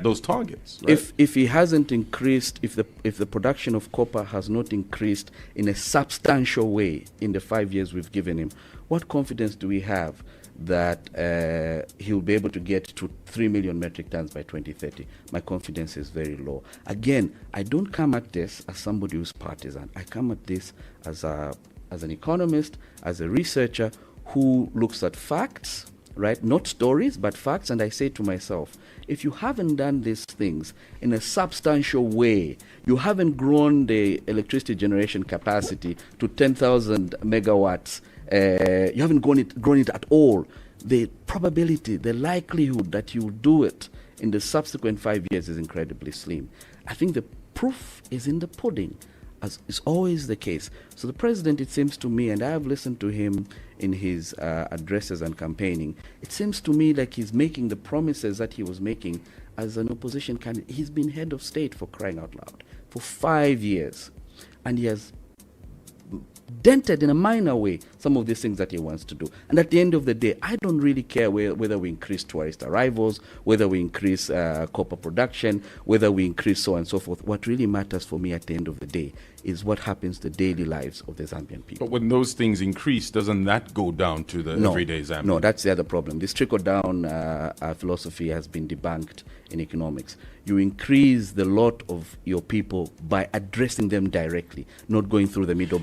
those targets. Right? If he hasn't increased, if the production of copper has not increased in a substantial way in the 5 years we've given him, what confidence do we have that he'll be able to get to 3 million metric tons by 2030? My confidence is very low. Again, I don't come at this as somebody who's partisan. I come at this as an economist, as a researcher who looks at facts, right? Not stories, but facts. And I say to myself, if you haven't done these things in a substantial way, you haven't grown the electricity generation capacity to 10,000 megawatts, you haven't grown it at all, the probability, the likelihood that you'll do it in the subsequent 5 years is incredibly slim. I think the proof is in the pudding, as is always the case. So the president, it seems to me, and I have listened to him in his addresses and campaigning, it seems to me like he's making the promises that he was making as an opposition candidate. He's been head of state, for crying out loud, for 5 years. And he has dented in a minor way some of these things that he wants to do. And at the end of the day, I don't really care whether we increase tourist arrivals, whether we increase copper production, whether we increase so on and so forth. What really matters for me at the end of the day is what happens to the daily lives of the Zambian people. But when those things increase, doesn't that go down to the everyday Zambian? No, that's the other problem. This trickle-down philosophy has been debunked in economics. You increase the lot of your people by addressing them directly, not going through the middle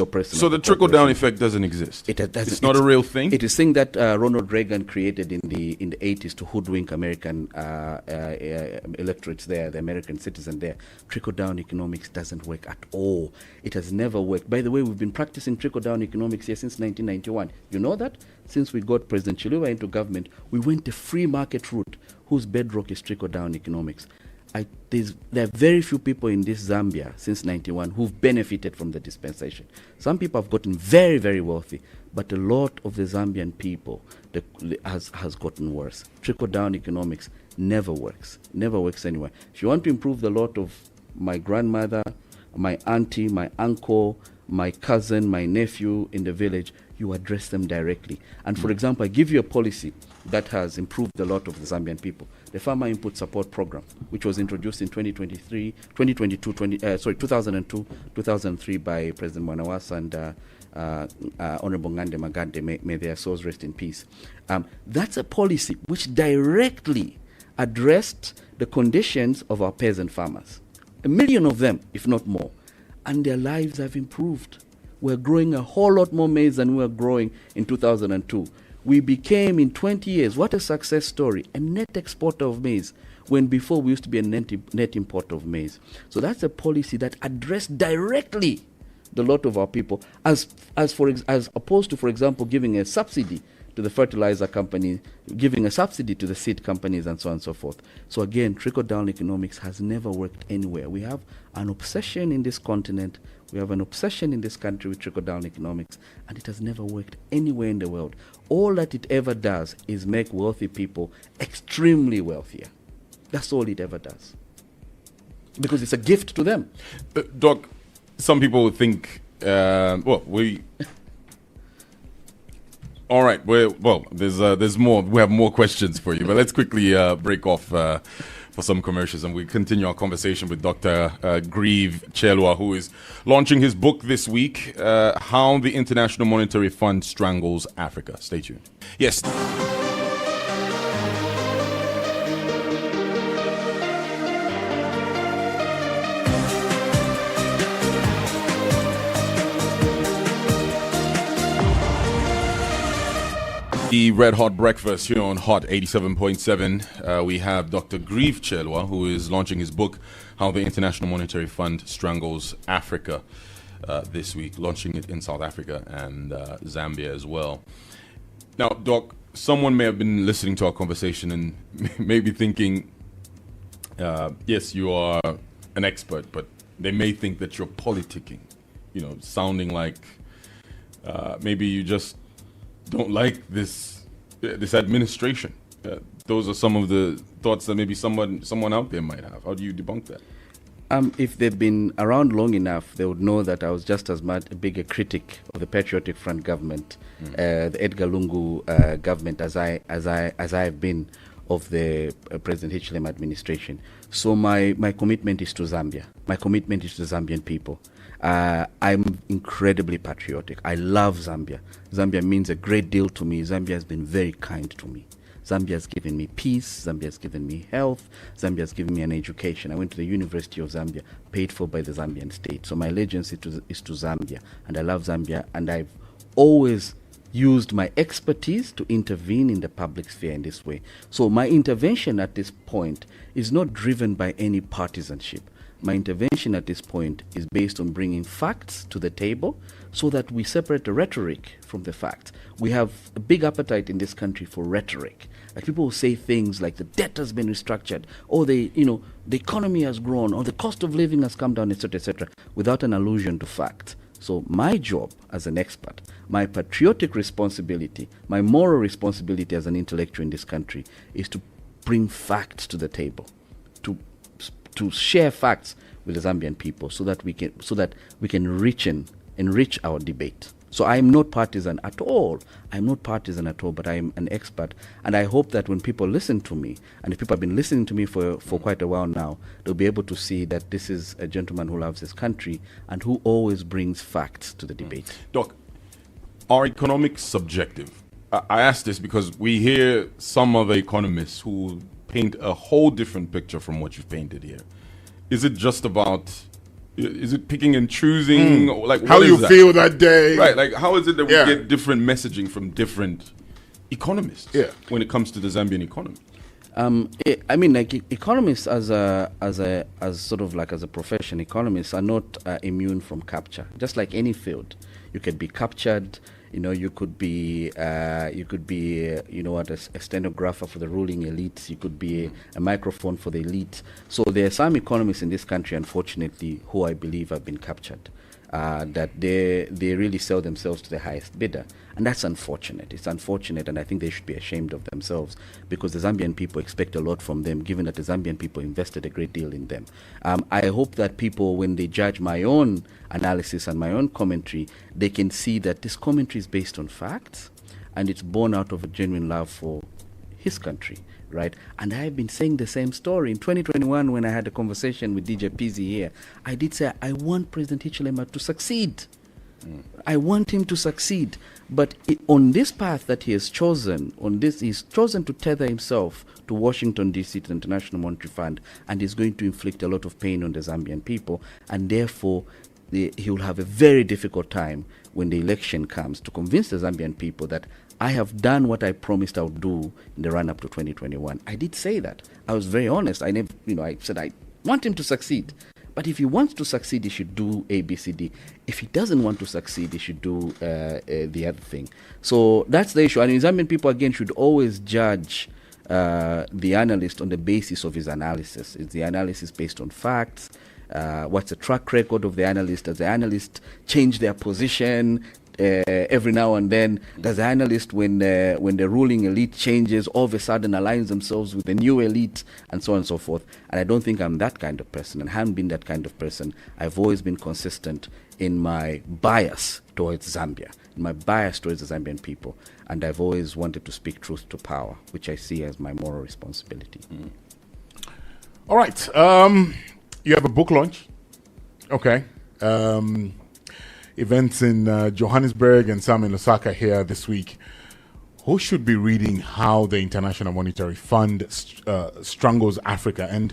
person. So the trickle-down effect doesn't exist? It's not a real thing? It is a thing that Ronald Reagan created in the 80s to hoodwink American electorates there, the American citizen there. Trickle-down economics doesn't work at all. It has never worked. By the way, we've been practicing trickle-down economics here since 1991. You know that? Since we got President Chiluba into government, we went the free market route, whose bedrock is trickle-down economics. There are very few people in this Zambia since 91 who've benefited from the dispensation. Some people have gotten very, very wealthy, but a lot of the Zambian people has gotten worse. Trickle-down economics never works anywhere. If you want to improve the lot of my grandmother, my auntie, my uncle, my cousin, my nephew in the village, you address them directly. And for example, I give you a policy that has improved the lot of the Zambian people. The Farmer Input Support Program, which was introduced in 2002, 2003 by President Mwanawasa and Honorable Ngande Magande, may their souls rest in peace. That's a policy which directly addressed the conditions of our peasant farmers. 1 million of them, if not more. And their lives have improved. We're growing a whole lot more maize than we were growing in 2002. We became, in 20 years, what a success story, a net exporter of maize, when before we used to be a net importer of maize. So that's a policy that addressed directly the lot of our people, as opposed to, for example, giving a subsidy to the fertilizer company, giving a subsidy to the seed companies, and so on and so forth. So again, trickle-down economics has never worked anywhere. We have an obsession in this continent, we have an obsession in this country with trickle-down economics, and it has never worked anywhere in the world. All that it ever does is make wealthy people extremely wealthier. That's all it ever does. Because it's a gift to them. Doc, some people would think, all right. Well, there's more. We have more questions for you, but let's quickly break off for some commercials, and we continue our conversation with Dr. Grieve Chelwa, who is launching his book this week, "How the International Monetary Fund Strangles Africa." Stay tuned. Yes. The Red Hot Breakfast here on Hot 87.7. We have Dr. Grieve Chelwa, who is launching his book, How the International Monetary Fund Strangles Africa, this week, launching it in South Africa and Zambia as well. Now, Doc, someone may have been listening to our conversation and maybe thinking, yes, you are an expert, but they may think that you're politicking, sounding like maybe you just don't like this administration. Those are some of the thoughts that maybe someone out there might have. How do you debunk that? If they've been around long enough, they would know that I was just as much a bigger critic of the Patriotic Front government, the Edgar Lungu government, as I have been of the President Hichilema administration. So my commitment is to Zambia. My commitment is to the Zambian people. I'm incredibly patriotic. I love Zambia. Zambia means a great deal to me. Zambia has been very kind to me. Zambia has given me peace. Zambia has given me health. Zambia has given me an education. I went to the University of Zambia, paid for by the Zambian state. So my allegiance is to Zambia, and I love Zambia, and I've always used my expertise to intervene in the public sphere in this way. So my intervention at this point is not driven by any partisanship. My intervention at this point is based on bringing facts to the table so that we separate the rhetoric from the facts. We have a big appetite in this country for rhetoric. Like people will say things like the debt has been restructured, or the economy has grown, or the cost of living has come down, etc., without an allusion to fact. So my job as an expert, my patriotic responsibility, my moral responsibility as an intellectual in this country is to bring facts to the table, to share facts with the Zambian people so that we can enrich our debate. So I am not partisan at all. I'm not partisan at all, but I am an expert. And I hope that when people listen to me, and if people have been listening to me for quite a while now, they'll be able to see that this is a gentleman who loves his country and who always brings facts to the debate. Doc, are economics subjective? I ask this because we hear some other economists who paint a whole different picture from what you've painted here. Is it just about... Is it picking and choosing? Like how you feel that day? Right. Like how is it that we get different messaging from different economists when it comes to the Zambian economy? Economists as a profession, economists are not immune from capture. Just like any field, you can be captured. You could be a stenographer for the ruling elite. You could be a microphone for the elite. So there are some economists in this country, unfortunately, who I believe have been captured. That they really sell themselves to the highest bidder. And that's unfortunate. It's unfortunate, and I think they should be ashamed of themselves because the Zambian people expect a lot from them, given that the Zambian people invested a great deal in them. I hope that people, when they judge my own analysis and my own commentary, they can see that this commentary is based on facts, and it's born out of a genuine love for his country. Right, and I have been saying the same story. In 2021, when I had a conversation with DJ Pizzi here, I did say I want President Hichilema to succeed. I want him to succeed. But on this path that he has chosen, he's chosen to tether himself to Washington, D.C., to the International Monetary Fund, and he's going to inflict a lot of pain on the Zambian people, and therefore he will have a very difficult time when the election comes to convince the Zambian people that I have done what I promised I would do in the run-up to 2021. I did say that. I was very honest. I said I want him to succeed. But if he wants to succeed, he should do A, B, C, D. If he doesn't want to succeed, he should do the other thing. So that's the issue. And Zambian people, again, should always judge the analyst on the basis of his analysis. Is the analysis based on facts? What's the track record of the analyst? Does the analyst change their position every now and then? Does the analyst, when the ruling elite changes, all of a sudden aligns themselves with the new elite, and so on and so forth? And I don't think I'm that kind of person, and haven't been that kind of person. I've always been consistent in my bias towards Zambia, in my bias towards the Zambian people, and I've always wanted to speak truth to power, which I see as my moral responsibility. All right. You have a book launch. Okay. Events in Johannesburg and some in Lusaka here this week. Who should be reading How the International Monetary Fund Strangles Africa, and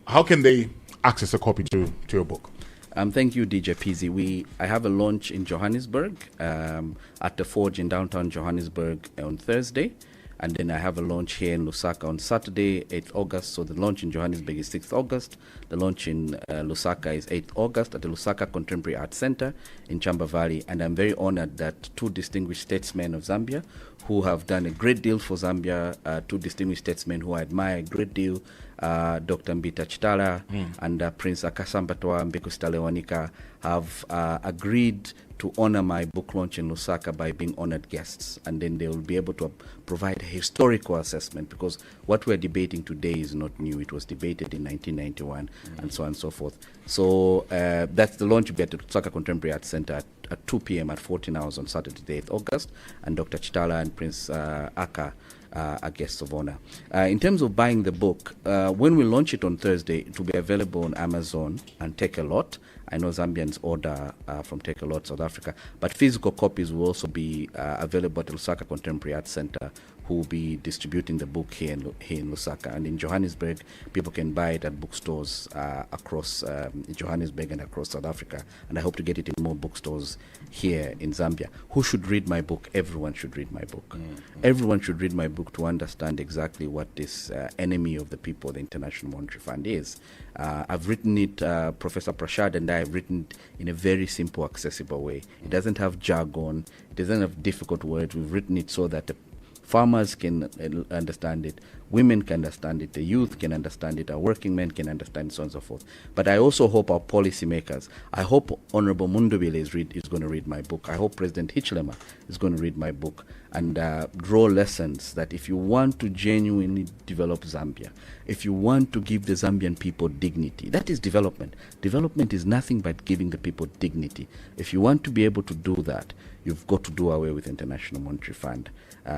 how can they access a copy to your book? Thank you, DJ Pizzi. I have a launch in Johannesburg at the Forge in downtown Johannesburg on Thursday. And then I have a launch here in Lusaka on Saturday, 8th August. So the launch in Johannesburg is 6th August. The launch in Lusaka is 8th August at the Lusaka Contemporary Arts Center in Chamba Valley. And I'm very honored that two distinguished statesmen of Zambia who have done a great deal for Zambia, two distinguished statesmen who I admire a great deal, Dr. Mbita Chitala and Prince Akasambatwa Mbekusta-Lewanika, have agreed to honor my book launch in Lusaka by being honored guests. And then they will be able to provide a historical assessment, because what we're debating today is not new. It was debated in 1991 and so on and so forth. So that's the launch will be at the Lusaka Contemporary Arts Center at 2 p.m. at 14 hours on Saturday, the 8th August. And Dr. Chitala and Prince Aka are guests of honor. In terms of buying the book, when we launch it on Thursday, it will be available on Amazon and Take a Lot. I know Zambians order from Take a Lot, South Africa. But physical copies will also be available at Lusaka Contemporary Arts Center, who will be distributing the book here in Lusaka. And in Johannesburg, people can buy it at bookstores across Johannesburg and across South Africa. And I hope to get it in more bookstores here in Zambia. Who should read my book? Everyone should read my book. Everyone should read my book to understand exactly what this enemy of the people, the International Monetary Fund, is. I've written it, Professor Prashad and I have written it in a very simple, accessible way. It doesn't have jargon. It doesn't have difficult words. We've written it so that the farmers can understand it, women can understand it, the youth can understand it, our working men can understand it, so on and so forth. But I also hope our policymakers, I hope Honorable Mundubile is going to read my book. I hope President Hichilema is going to read my book and draw lessons that if you want to genuinely develop Zambia, if you want to give the Zambian people dignity, that is development. Development is nothing but giving the people dignity. If you want to be able to do that, you've got to do away with International Monetary Fund.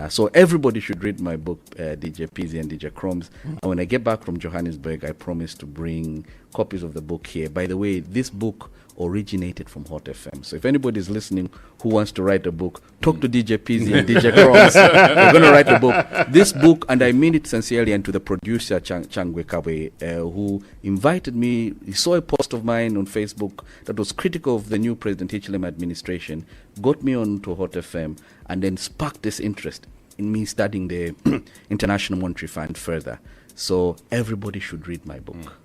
So everybody should read my book, DJ Pizzy and DJ Chromes. And when I get back from Johannesburg, I promise to bring copies of the book here. By the way, this book originated from Hot FM. So if anybody is listening who wants to write a book, talk to DJ Pizzy and DJ Chromes. We're going to write a book. This book, and I mean it sincerely, and to the producer, Changwe Kawe, who invited me. He saw a post of mine on Facebook that was critical of the new President Hichilema administration, got me on to Hot FM, and then sparked this interest in me studying the International Monetary Fund further. So everybody should read my book.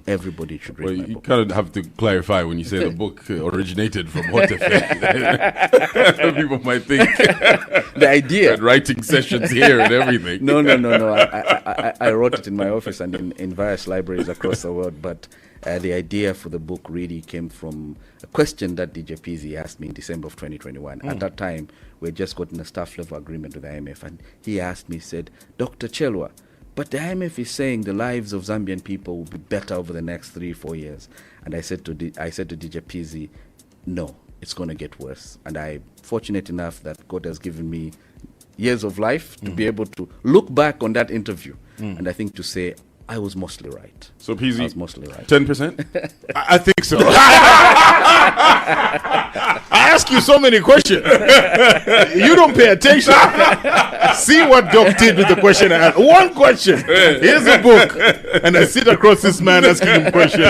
Everybody should read my book. You kind of have to clarify when you say the book originated from Hot FM. People might think the idea that writing sessions here and everything. No. I wrote it in my office and in various libraries across the world. But the idea for the book really came from a question that DJ Pizzy asked me in December of 2021. At that time, we had just gotten a staff level agreement with the IMF, and he asked me, said, Dr. Chelwa, but the IMF is saying the lives of Zambian people will be better over the next 3-4 years. And I said to DJ Pizzy, no, it's going to get worse. And I'm fortunate enough that God has given me years of life to be able to look back on that interview. And I think to say, I was mostly right. So Pizzy, I was mostly right. 10%? I think so. I ask you so many questions. You don't pay attention. See what Doc did with the question I asked. One question. Here's a book. And I sit across this man asking him questions.